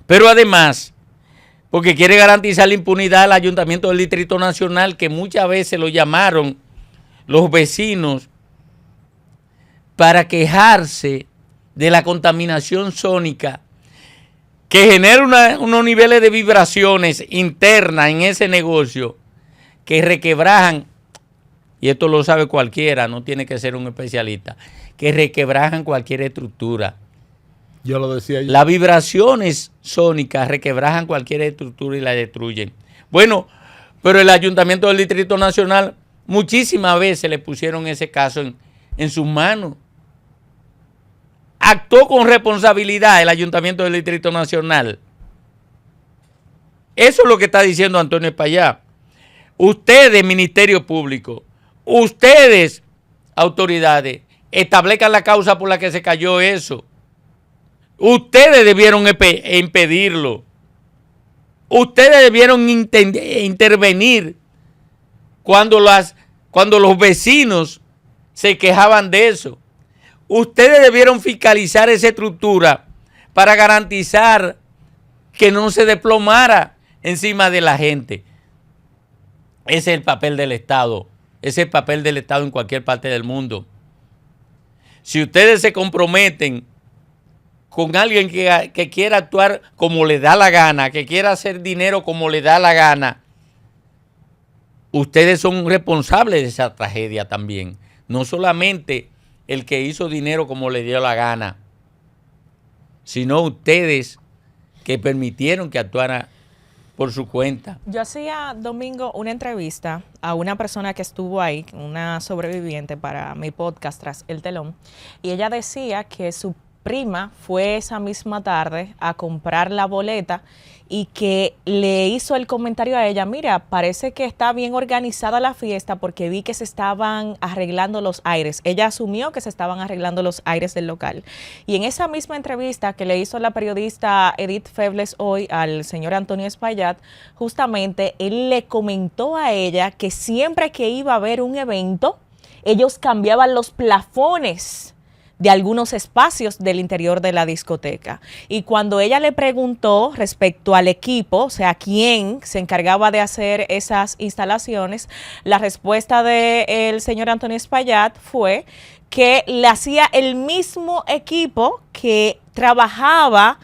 Pero además, porque quiere garantizar la impunidad al Ayuntamiento del Distrito Nacional, que muchas veces lo llamaron los vecinos para quejarse de la contaminación sónica que genera unos niveles de vibraciones internas en ese negocio que requebrajan, y esto lo sabe cualquiera, no tiene que ser un especialista, que requebrajan cualquier estructura. Yo lo decía yo. Las vibraciones sónicas requebrajan cualquier estructura y la destruyen. Bueno, pero el Ayuntamiento del Distrito Nacional muchísimas veces le pusieron ese caso en sus manos. Actuó con responsabilidad el Ayuntamiento del Distrito Nacional. Eso es lo que está diciendo Antonio Espaillá. Ustedes, Ministerio Público, ustedes, autoridades, establezcan la causa por la que se cayó eso. Ustedes debieron impedirlo. Ustedes debieron intervenir cuando los vecinos se quejaban de eso. Ustedes debieron fiscalizar esa estructura para garantizar que no se desplomara encima de la gente. Ese es el papel del Estado. Ese es el papel del Estado en cualquier parte del mundo. Si ustedes se comprometen con alguien que quiera actuar como le da la gana, que quiera hacer dinero como le da la gana, ustedes son responsables de esa tragedia también. No solamente el que hizo dinero como le dio la gana, sino ustedes que permitieron que actuara por su cuenta. Yo hacía, Domingo, una entrevista a una persona que estuvo ahí, una sobreviviente para mi podcast Tras el Telón, y ella decía que su prima fue esa misma tarde a comprar la boleta y que le hizo el comentario a ella: mira, parece que está bien organizada la fiesta porque vi que se estaban arreglando los aires. Ella asumió que se estaban arreglando los aires del local. Y en esa misma entrevista que le hizo la periodista Edith Febles hoy al señor Antonio Espaillat, justamente él le comentó a ella que siempre que iba a haber un evento, ellos cambiaban los plafones de algunos espacios del interior de la discoteca. Y cuando ella le preguntó respecto al equipo, o sea, quién se encargaba de hacer esas instalaciones, la respuesta del señor Antonio Espaillat fue que le hacía el mismo equipo que trabajaba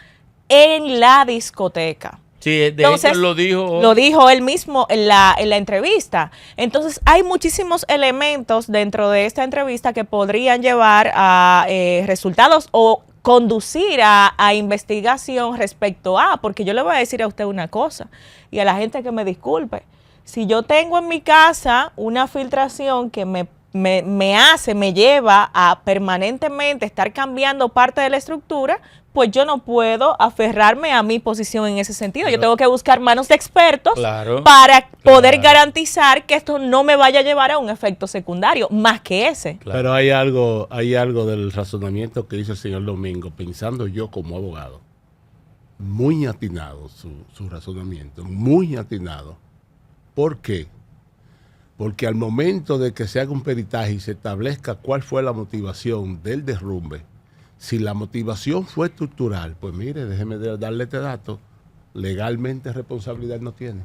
en la discoteca. Sí, Entonces, hecho lo dijo él mismo en la entrevista. Entonces, hay muchísimos elementos dentro de esta entrevista que podrían llevar a resultados o conducir a investigación respecto a, porque yo le voy a decir a usted una cosa, y a la gente que me disculpe. Si yo tengo en mi casa una filtración que me lleva a permanentemente estar cambiando parte de la estructura, pues yo no puedo aferrarme a mi posición en ese sentido. Claro. Yo tengo que buscar manos de expertos para poder garantizar que esto no me vaya a llevar a un efecto secundario, más que ese. Claro. Pero hay algo del razonamiento que dice el señor Domingo, pensando yo como abogado. Muy atinado su razonamiento, muy atinado. ¿Por qué? Porque al momento de que se haga un peritaje y se establezca cuál fue la motivación del derrumbe, si la motivación fue estructural, pues mire, déjeme darle este dato, legalmente responsabilidad no tiene.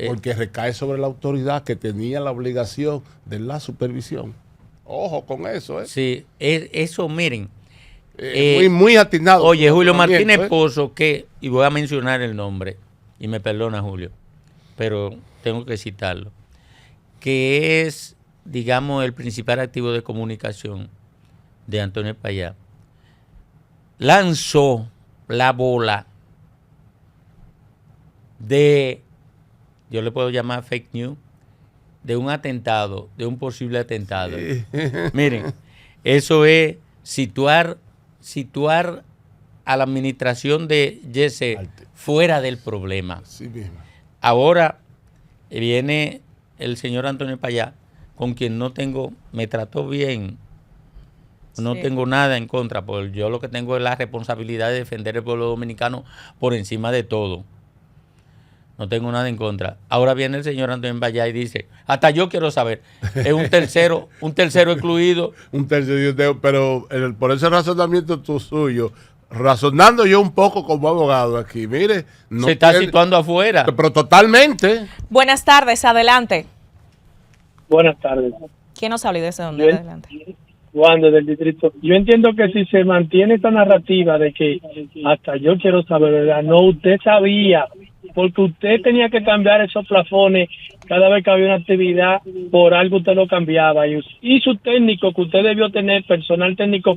Porque recae sobre la autoridad que tenía la obligación de la supervisión. Ojo con eso, ¿eh? Sí, eso, miren. Muy atinado. Oye, Julio Martínez Pozo, y voy a mencionar el nombre, y me perdona Julio, pero tengo que citarlo, que es, digamos, el principal activo de comunicación de Antonio Espaillat, lanzó la bola de, yo le puedo llamar fake news, de un atentado, de un posible atentado. Sí. Miren, eso es situar a la administración de Yese fuera del problema. Sí, ahora viene el señor Antonio Espaillat, con quien me trató bien. No tengo nada en contra, porque yo lo que tengo es la responsabilidad de defender el pueblo dominicano por encima de todo. No tengo nada en contra. Ahora viene el señor Antonio Espaillat y dice, hasta yo quiero saber, es un tercero excluido. Un tercero, pero por ese razonamiento suyo, razonando yo un poco como abogado aquí, mire. No se está situando afuera. Pero totalmente. Buenas tardes, adelante. Buenas tardes. ¿Quién nos habla y desde dónde? Adelante. Juan, desde el distrito. Yo entiendo que si se mantiene esta narrativa de que hasta yo quiero saber, ¿verdad? No, usted sabía, porque usted tenía que cambiar esos plafones cada vez que había una actividad, por algo usted lo cambiaba. Y su técnico, que usted debió tener, personal técnico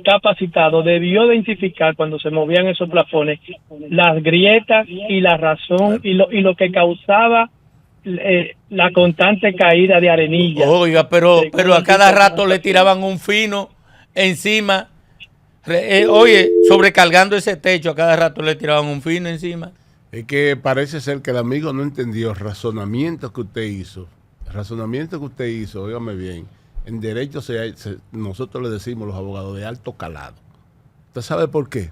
capacitado, debió identificar cuando se movían esos plafones las grietas y la razón y lo que causaba la constante caída de arenilla. Oiga, pero a cada rato le tiraban un fino encima. Oye, sobrecargando ese techo, a cada rato le tiraban un fino encima. Es que parece ser que el amigo no entendió el razonamiento que usted hizo. El razonamiento que usted hizo, óigame bien, en derecho nosotros le decimos los abogados de alto calado. ¿Usted sabe por qué?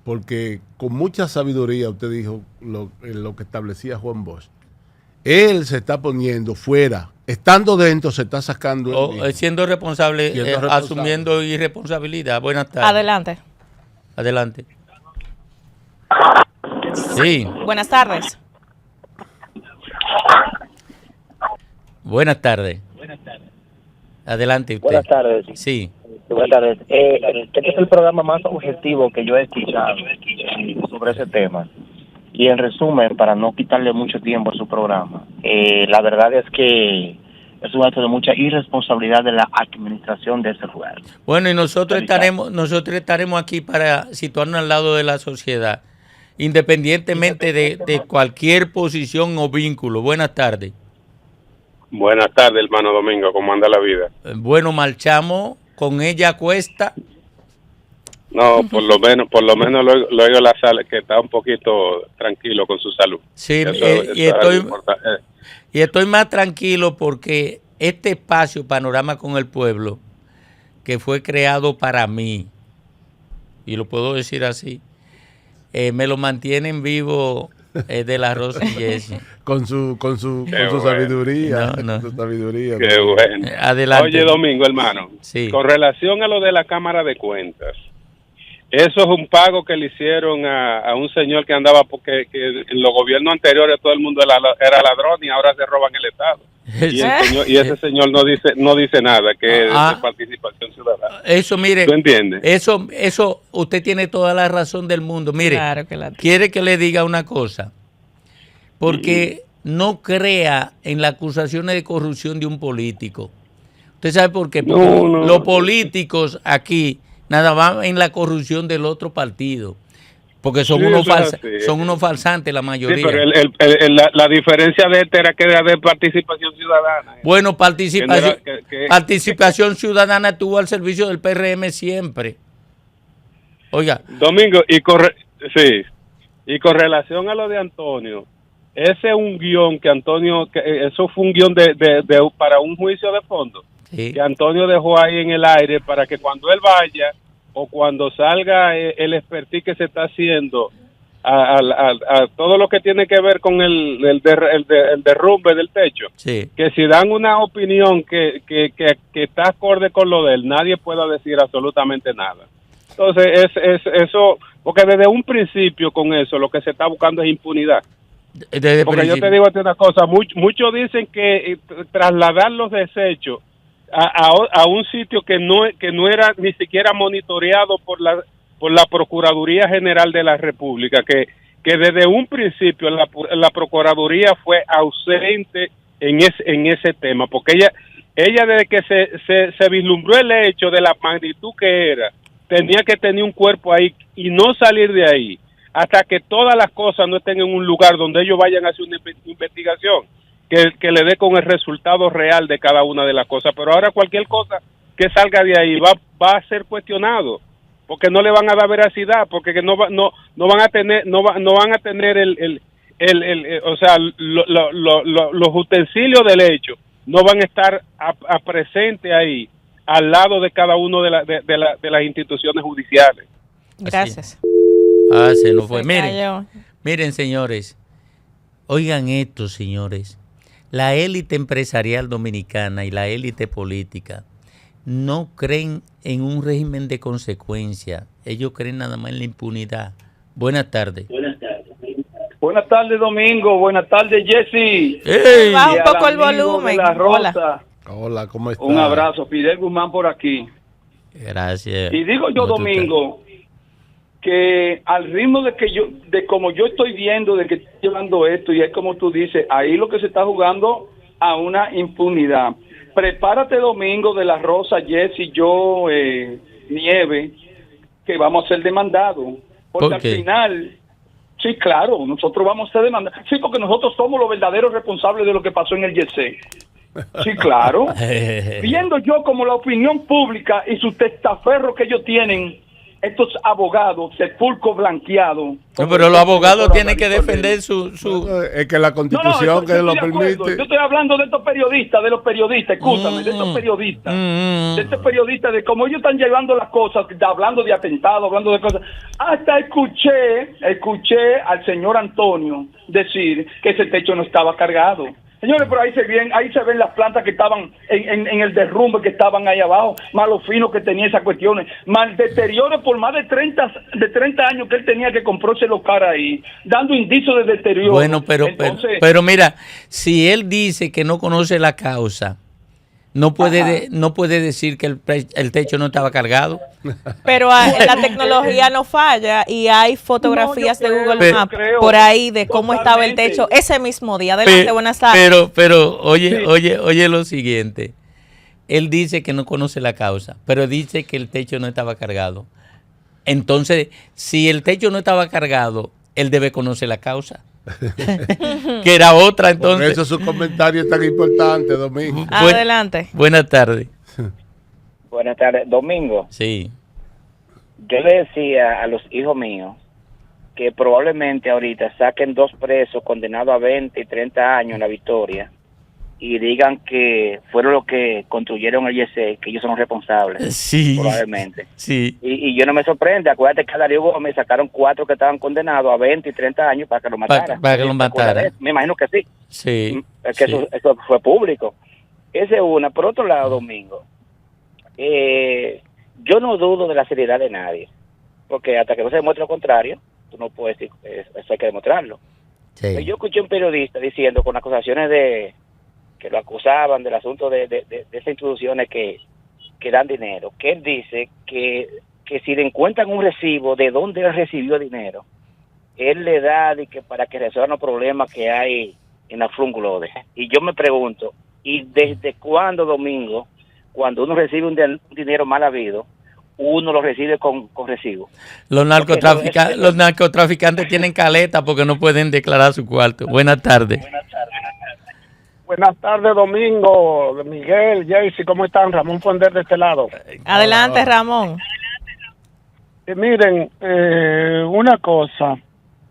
Porque con mucha sabiduría usted dijo lo que establecía Juan Bosch. Él se está poniendo fuera, estando dentro se está sacando. Siendo responsable, asumiendo irresponsabilidad. Buenas tardes. Adelante. Adelante. Sí. Buenas tardes. Buenas tardes. Adelante usted. Buenas tardes. Sí. Buenas tardes. Este es el programa más objetivo que yo he escuchado sobre ese tema. Y en resumen, para no quitarle mucho tiempo a su programa, la verdad es que es un acto de mucha irresponsabilidad de la administración de ese lugar. Bueno, y nosotros estaremos aquí para situarnos al lado de la sociedad, independientemente de cualquier posición o vínculo. Buenas tardes. Buenas tardes, hermano Domingo. ¿Cómo anda la vida? Bueno, marchamos con ella a cuesta. No, por lo menos luego la sala que está un poquito tranquilo con su salud. Sí, y estoy más tranquilo porque este espacio Panorama con el Pueblo, que fue creado para mí, y lo puedo decir así, me lo mantienen vivo de la Rosa y Jesse. Con su sabiduría. No. Con su sabiduría. Qué bueno. Adelante. Oye, Domingo, hermano, sí. Con relación a lo de la Cámara de Cuentas, eso es un pago que le hicieron a un señor que andaba, porque en los gobiernos anteriores todo el mundo era ladrón y ahora se roban el Estado. Y ese señor no dice nada, que es de participación ciudadana. Eso, mire. ¿Tú entiendes? Eso, usted tiene toda la razón del mundo. Mire, Claro que quiere que le diga una cosa. Porque no crea en las acusaciones de corrupción de un político. ¿Usted sabe por qué? Porque los políticos aquí nada más en la corrupción del otro partido. Porque son unos falsantes la mayoría. Sí, pero la diferencia de este era que era de participación ciudadana. Bueno, participación ciudadana estuvo al servicio del PRM siempre. Oiga. Domingo, y con relación a lo de Antonio, ese es un guión que Antonio, eso fue un guión para un juicio de fondo, sí, que Antonio dejó ahí en el aire para que cuando él vaya o cuando salga el expertise que se está haciendo a todo lo que tiene que ver con el derrumbe del techo, sí, que si dan una opinión que está acorde con lo de él, nadie pueda decir absolutamente nada. Entonces, eso, porque desde un principio con eso lo que se está buscando es impunidad. Porque yo te digo una cosa, muchos dicen que trasladar los desechos a un sitio que no era ni siquiera monitoreado por la Procuraduría General de la República, que desde un principio la Procuraduría fue ausente en ese tema, porque ella desde que se vislumbró el hecho de la magnitud que era, tenía que tener un cuerpo ahí y no salir de ahí hasta que todas las cosas no estén en un lugar donde ellos vayan a hacer una investigación que le dé con el resultado real de cada una de las cosas. Pero ahora cualquier cosa que salga de ahí va a ser cuestionado, porque no le van a dar veracidad, porque no van a tener los utensilios del hecho no van a estar presente ahí al lado de cada uno de las instituciones judiciales. Gracias. Se nos fue. Miren, señores, oigan esto, señores. La élite empresarial dominicana y la élite política no creen en un régimen de consecuencia. Ellos creen nada más en la impunidad. Buenas tardes. Buenas tardes, Domingo. Buenas tardes, Jesse. Baja un poco el volumen. Hola, ¿cómo estás? Un abrazo. Fidel Guzmán por aquí. Gracias. Y digo yo, Domingo, que al ritmo de como yo estoy viendo, de que estoy llevando esto, y es como tú dices, ahí lo que se está jugando a una impunidad. Prepárate, Domingo, de la Rosa, Jesse, yo, Nieve, que vamos a ser demandados. Porque al final, sí, claro, nosotros vamos a ser demandados. Sí, porque nosotros somos los verdaderos responsables de lo que pasó en el YC. Sí, claro. Viendo yo como la opinión pública y sus testaferros que ellos tienen estos abogados sepulcro blanqueado. No, pero los abogados tienen que defender su... Es que la Constitución que lo permite. Yo estoy hablando de estos periodistas, escúchame, de estos periodistas, de cómo ellos están llevando las cosas, hablando de atentado, hablando de cosas. Hasta escuché al señor Antonio decir que ese techo no estaba cargado. Señores, pero ahí se ven las plantas que estaban en el derrumbe, que estaban ahí abajo, más lo fino que tenía esas cuestiones, más el deterioro por más de 30 años que él tenía que comprárselo cara ahí, dando indicios de deterioro. Bueno, pero mira, si él dice que no conoce la causa, no puede decir que el techo no estaba cargado. Pero la tecnología no falla y hay fotografías de Google Maps por ahí de cómo estaba el techo ese mismo día. Adelante, buenas tardes. Pero oye lo siguiente. Él dice que no conoce la causa, pero dice que el techo no estaba cargado. Entonces, si el techo no estaba cargado, él debe conocer la causa. Que era otra, entonces. Por eso su comentario es tan importante, Domingo. Adelante. Buenas tardes. Buenas tardes, Domingo. Sí. Yo le decía a los hijos míos que probablemente ahorita saquen 2 presos condenados a 20 y 30 años en La Victoria y digan que fueron los que construyeron el YC, que ellos son los responsables. Sí. Probablemente. Sí. Y yo no me sorprende. Acuérdate que a Darío Gómez sacaron 4 que estaban condenados a 20 y 30 años para que lo mataran. Para que lo mataran. Me imagino que sí. Sí. Es que eso fue público. Esa es una. Por otro lado, Domingo, yo no dudo de la seriedad de nadie, porque hasta que no se demuestre lo contrario, tú no puedes decir, eso hay que demostrarlo. Sí. Yo escuché un periodista diciendo con acusaciones que lo acusaban del asunto de esas instituciones que dan dinero, que él dice que si le encuentran un recibo de dónde él recibió dinero, él le da para que resuelvan los problemas que hay en la Frunglode. Y yo me pregunto, ¿y desde cuándo, Domingo, cuando uno recibe un dinero mal habido, uno lo recibe con recibo? Los narcotraficantes tienen caleta porque no pueden declarar su cuarto. Buenas tardes. Buenas tardes, Domingo, Miguel, Jaycee, ¿cómo están? Ramón Fonder de este lado. Adelante, Ramón. Miren, una cosa.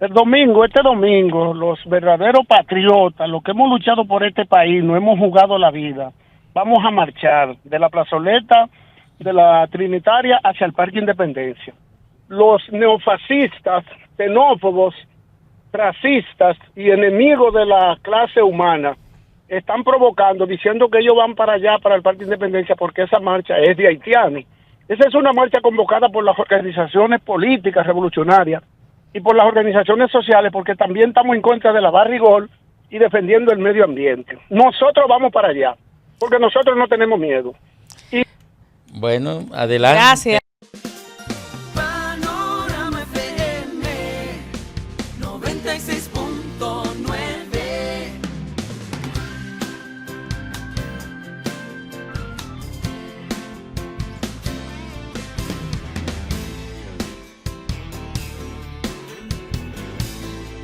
Este domingo, los verdaderos patriotas, los que hemos luchado por este país, no hemos jugado la vida. Vamos a marchar de la plazoleta de la Trinitaria hacia el Parque Independencia. Los neofascistas, xenófobos, racistas y enemigos de la clase humana están provocando, diciendo que ellos van para allá, para el Parque Independencia, porque esa marcha es de haitianos. Esa es una marcha convocada por las organizaciones políticas revolucionarias y por las organizaciones sociales, porque también estamos en contra de la barrigol y defendiendo el medio ambiente. Nosotros vamos para allá, porque nosotros no tenemos miedo. Bueno, adelante. Gracias.